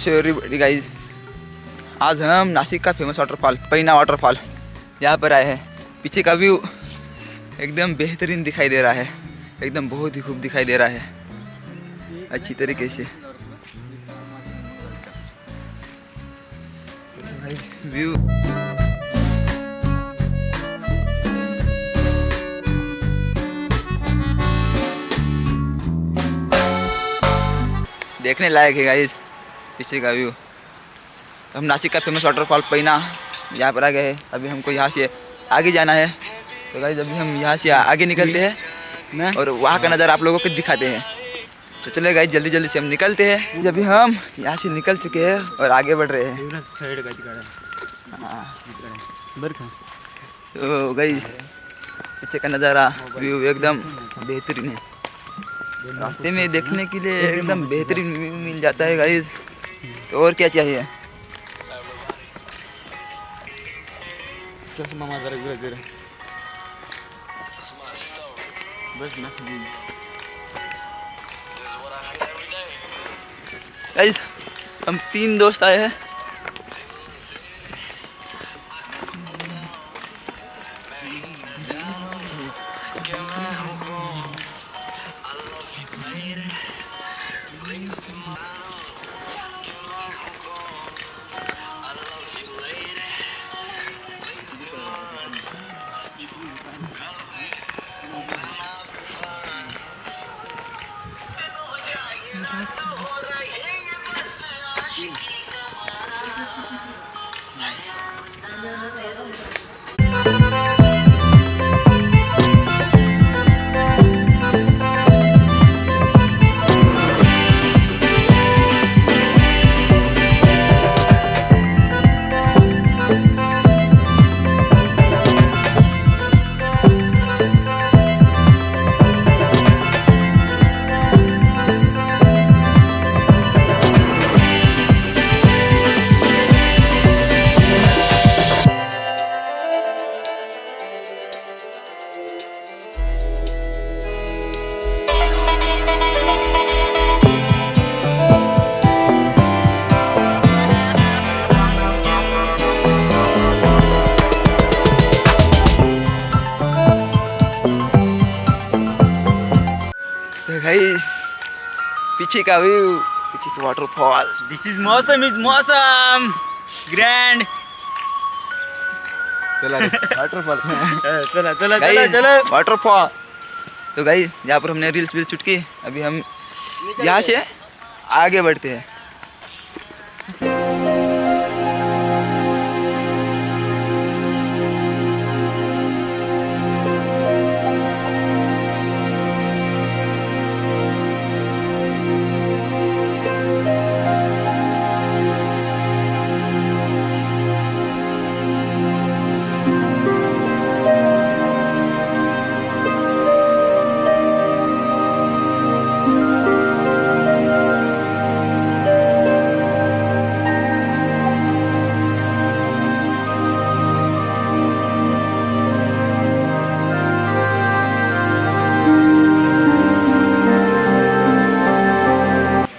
कैसे हो रही गाइस। आज हम नासिक का फेमस वाटरफॉल पैना वाटरफॉल यहाँ पर आए हैं। पीछे का व्यू एकदम बेहतरीन दिखाई दे रहा है, एकदम बहुत ही खूब दिखाई दे रहा है अच्छी तरीके से। व्यू देखने लायक है गाइस पीछे का व्यू। तो हम नासिक का फेमस वाटरफॉल पैना यहाँ पर आ गए हैं। अभी हमको यहाँ से आगे जाना है। तो गाइस अभी हम यहाँ से आगे निकलते हैं और वहाँ का नज़ारा आप लोगों को दिखाते हैं। तो चले गाइस जल्दी जल्दी से हम निकलते हैं। जब हम यहाँ से निकल चुके हैं और आगे बढ़ रहे हैं। तो गाइस पीछे का नज़ारा व्यू एकदम बेहतरीन है। रास्ते में देखने के लिए एकदम बेहतरीन व्यू मिल जाता है गाइस। तो और क्या चाहिए। गाइस हम 3 दोस्त आए हैं। गाइस पीछे का व्यू, पीछे का वाटरफॉल। दिस इज मौसम ग्रैंड। चला वाटरफॉल चला चला चला चला वाटरफॉल। तो गाइस यहाँ पर हमने रील्स शूट की। अभी हम यहाँ से आगे बढ़ते हैं।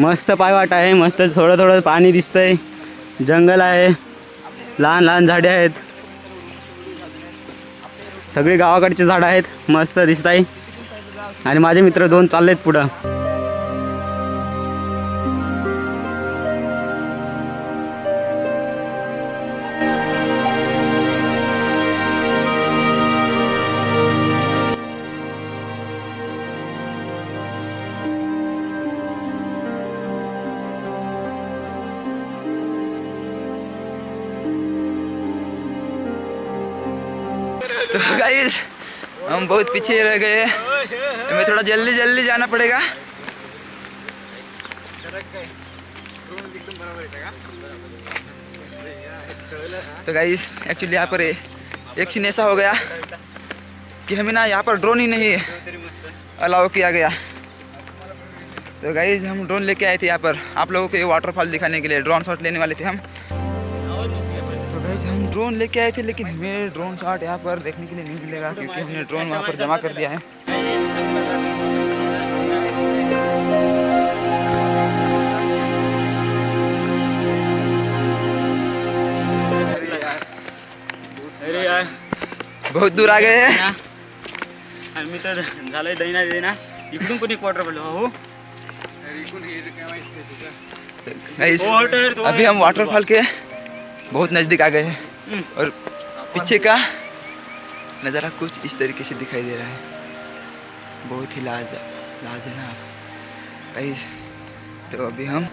मस्त पायवाट आहे, मस्त थोडं थोडं पाणी दिसतंय, जंगल आहे, लहान लहान झाडे आहेत, सगळी गावाकडची झाडं आहेत, मस्त दिसत आहे। आणि माझे मित्र 2 चाललेत पुढं। तो गाइस हम बहुत पीछे रह गए। हमें थोड़ा जल्दी जल्दी जाना पड़ेगा। तो गाइस एक्चुअली यहाँ पर एक सीन ऐसा हो गया कि हमें ना यहाँ पर ड्रोन ही नहीं अलाउ किया गया। तो गाइस हम ड्रोन लेके आए थे यहाँ पर आप लोगों को ये वाटरफॉल दिखाने के लिए। ड्रोन शॉट लेने वाले थे हम। तो गाइस हम ड्रोन लेके आए थे, लेकिन हमें ड्रोन शॉट यहाँ पर देखने के लिए नहीं मिलेगा क्योंकि हमने ड्रोन वहाँ पर जमा कर दिया है। बहुत दूर आ गए हैं ना. आणि मी तर झालोय दैना देना. इकडून कोणी क्वार्टर पडलो हो. गाइस वो हट तो अभी हम वाटरफॉल के बहुत नज़दीक आ गए हैं और पीछे का नज़ारा कुछ इस तरीके से दिखाई दे रहा है. बहुत ही लाजवाब गाइस. तो अभी हम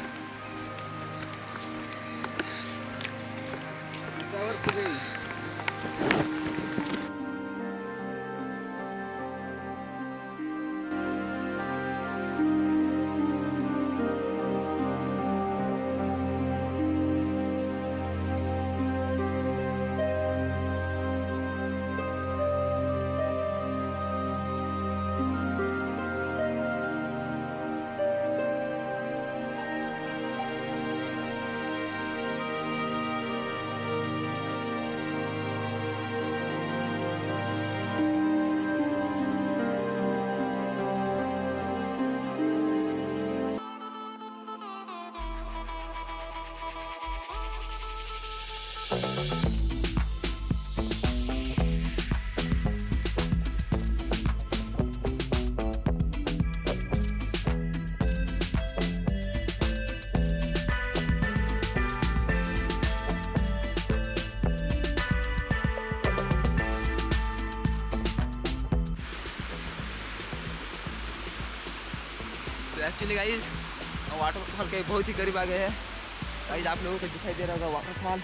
तो एक्चुअली गाइस वाटरफॉल के बहुत ही करीब आ गए हैं. गाइस आप लोगों को दिखाई दे रहा होगा वाटरफॉल.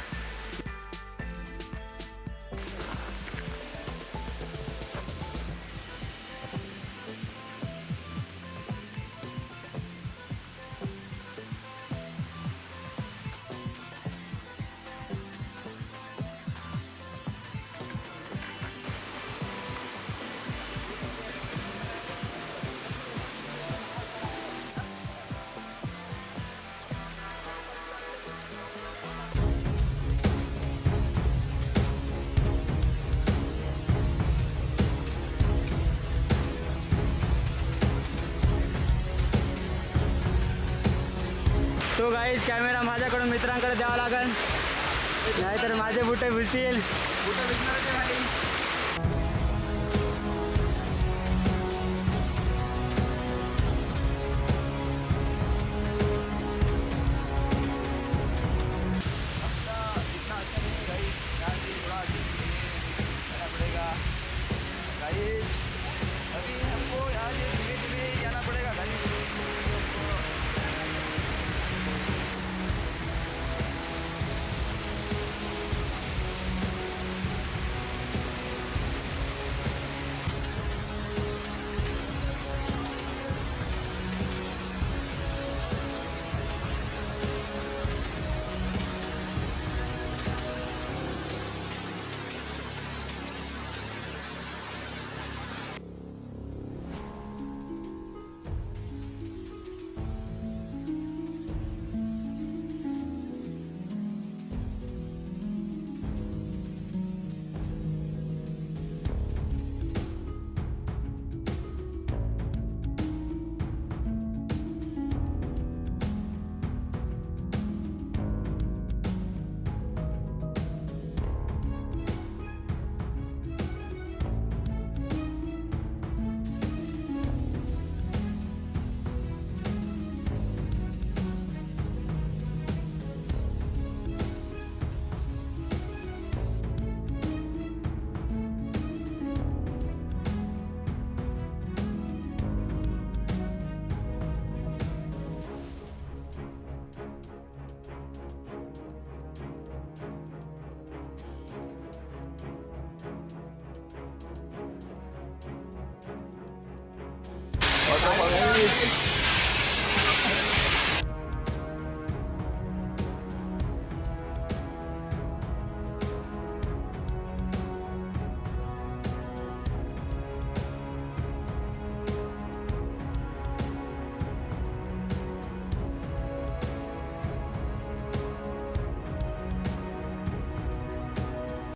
तो गाईज कॅमेरा माझ्याकडून मित्रांकडे द्यावा लागेल, नाहीतर माझे बुटे भिजतील.